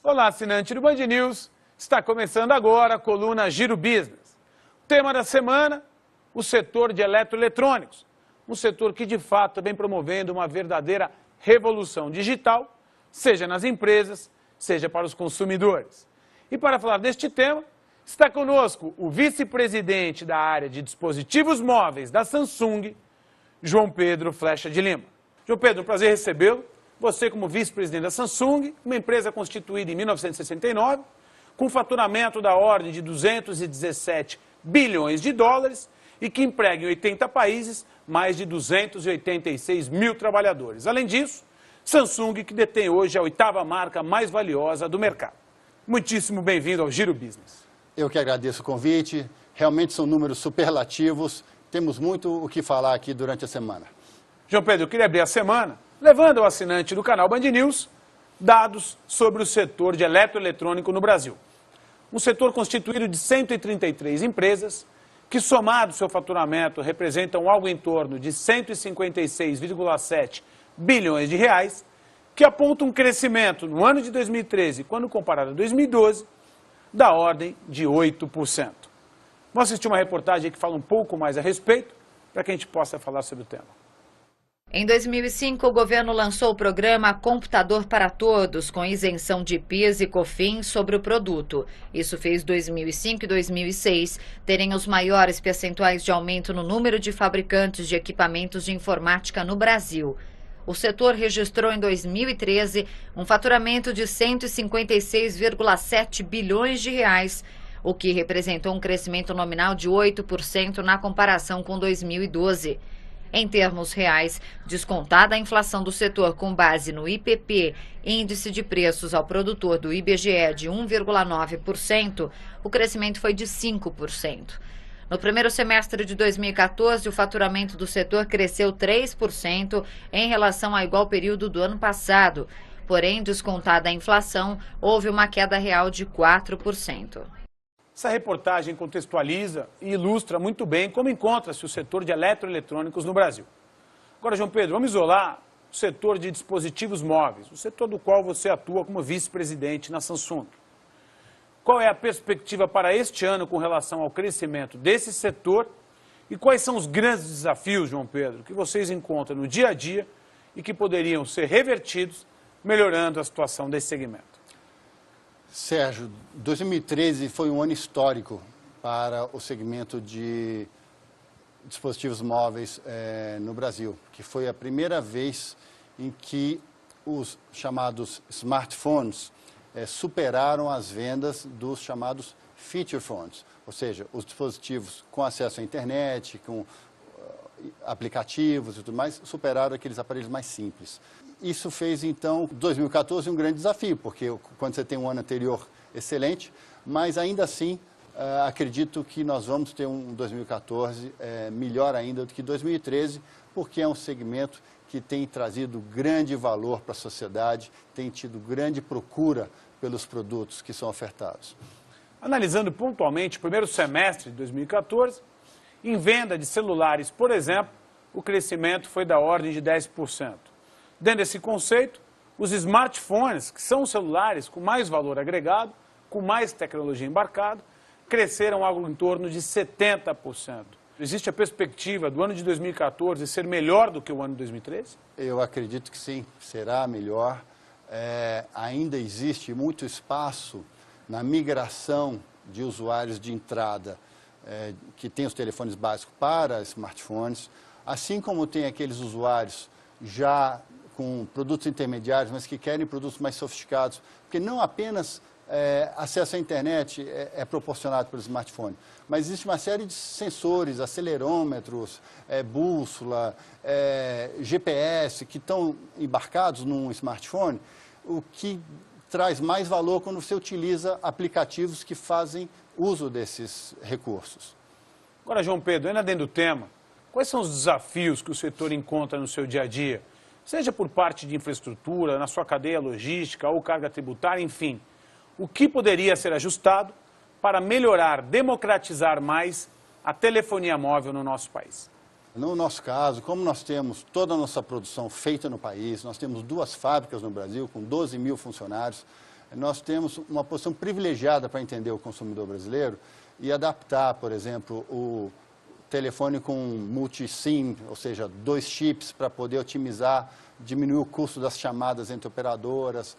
Olá, assinante do Band News. Está começando agora a coluna Giro Business. O tema da semana, o setor de eletroeletrônicos. Um setor que, de fato, vem promovendo uma verdadeira revolução digital, seja nas empresas, seja para os consumidores. E para falar deste tema, está conosco o vice-presidente da área de dispositivos móveis da Samsung, João Pedro Flecha de Lima. João Pedro, um prazer recebê-lo. Você como vice-presidente da Samsung, uma empresa constituída em 1969, com faturamento da ordem de 217 bilhões de dólares e que emprega em 80 países mais de 286 mil trabalhadores. Além disso, Samsung, que detém hoje a 8ª marca mais valiosa do mercado. Muitíssimo bem-vindo ao Giro Business. Eu que agradeço o convite. Realmente são números superlativos. Temos muito o que falar aqui durante a semana. João Pedro, eu queria abrir a semana levando ao assinante do canal Band News dados sobre o setor de eletroeletrônico no Brasil. Um setor constituído de 133 empresas, que somado seu faturamento representam algo em torno de 156,7 bilhões de reais, que aponta um crescimento no ano de 2013, quando comparado a 2012, da ordem de 8%. Vamos assistir uma reportagem que fala um pouco mais a respeito, para que a gente possa falar sobre o tema. Em 2005, o governo lançou o programa Computador para Todos, com isenção de PIS e COFINS sobre o produto. Isso fez 2005 e 2006 terem os maiores percentuais de aumento no número de fabricantes de equipamentos de informática no Brasil. O setor registrou em 2013 um faturamento de 156,7 bilhões de reais, o que representou um crescimento nominal de 8% na comparação com 2012. Em termos reais, descontada a inflação do setor com base no IPP, índice de preços ao produtor do IBGE de 1,9%, o crescimento foi de 5%. No primeiro semestre de 2014, o faturamento do setor cresceu 3% em relação ao igual período do ano passado. Porém, descontada a inflação, houve uma queda real de 4%. Essa reportagem contextualiza e ilustra muito bem como encontra-se o setor de eletroeletrônicos no Brasil. Agora, João Pedro, vamos isolar o setor de dispositivos móveis, o setor do qual você atua como vice-presidente na Samsung. Qual é a perspectiva para este ano com relação ao crescimento desse setor e quais são os grandes desafios, João Pedro, que vocês encontram no dia a dia e que poderiam ser revertidos, melhorando a situação desse segmento? Sérgio, 2013 foi um ano histórico para o segmento de dispositivos móveis no Brasil, que foi a primeira vez em que os chamados smartphones superaram as vendas dos chamados feature phones, ou seja, os dispositivos com acesso à internet, com aplicativos e tudo mais, superaram aqueles aparelhos mais simples. Isso fez, então, 2014 um grande desafio, porque quando você tem um ano anterior excelente, mas ainda assim, acredito que nós vamos ter um 2014 melhor ainda do que 2013, porque é um segmento que tem trazido grande valor para a sociedade, tem tido grande procura pelos produtos que são ofertados. Analisando pontualmente o primeiro semestre de 2014, em venda de celulares, por exemplo, o crescimento foi da ordem de 10%. Dentro desse conceito, os smartphones, que são os celulares com mais valor agregado, com mais tecnologia embarcada, cresceram algo em torno de 70%. Existe a perspectiva do ano de 2014 ser melhor do que o ano de 2013? Eu acredito que sim, será melhor. Ainda existe muito espaço na migração de usuários de entrada que têm os telefones básicos para smartphones, assim como tem aqueles usuários já com produtos intermediários, mas que querem produtos mais sofisticados, porque não apenas acesso à internet é proporcionado pelo smartphone, mas existe uma série de sensores, acelerômetros, bússola, GPS, que estão embarcados num smartphone, o que traz mais valor quando você utiliza aplicativos que fazem uso desses recursos. Agora, João Pedro, ainda dentro do tema, quais são os desafios que o setor encontra no seu dia a dia? Seja por parte de infraestrutura, na sua cadeia logística ou carga tributária, enfim. O que poderia ser ajustado para melhorar, democratizar mais a telefonia móvel no nosso país? No nosso caso, como nós temos toda a nossa produção feita no país, nós temos 2 fábricas no Brasil com 12 mil funcionários, nós temos uma posição privilegiada para entender o consumidor brasileiro e adaptar, por exemplo, o telefone com multi-SIM, ou seja, 2 chips para poder otimizar, diminuir o custo das chamadas entre operadoras.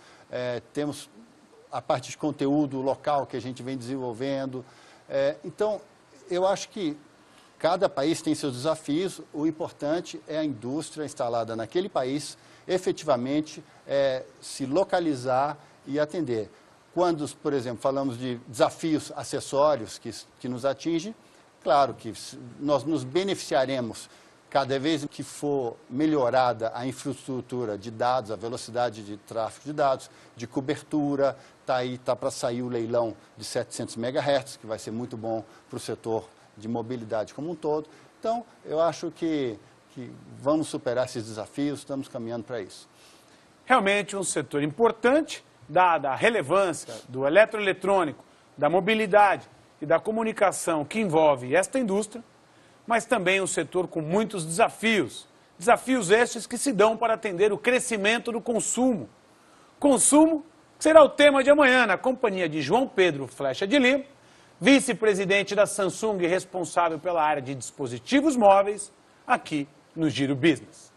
Temos a parte de conteúdo local que a gente vem desenvolvendo. Então, eu acho que cada país tem seus desafios, o importante é a indústria instalada naquele país, efetivamente, se localizar e atender. Quando, por exemplo, falamos de desafios acessórios que nos atingem, claro que nós nos beneficiaremos cada vez que for melhorada a infraestrutura de dados, a velocidade de tráfego de dados, de cobertura. Está para sair o leilão de 700 MHz, que vai ser muito bom para o setor de mobilidade como um todo. Então, eu acho que vamos superar esses desafios, estamos caminhando para isso. Realmente um setor importante, dada a relevância do eletroeletrônico, da mobilidade e da comunicação que envolve esta indústria, mas também um setor com muitos desafios. Desafios estes que se dão para atender o crescimento do consumo. Consumo que será o tema de amanhã na companhia de João Pedro Flecha de Lima, vice-presidente da Samsung e responsável pela área de dispositivos móveis, aqui no Giro Business.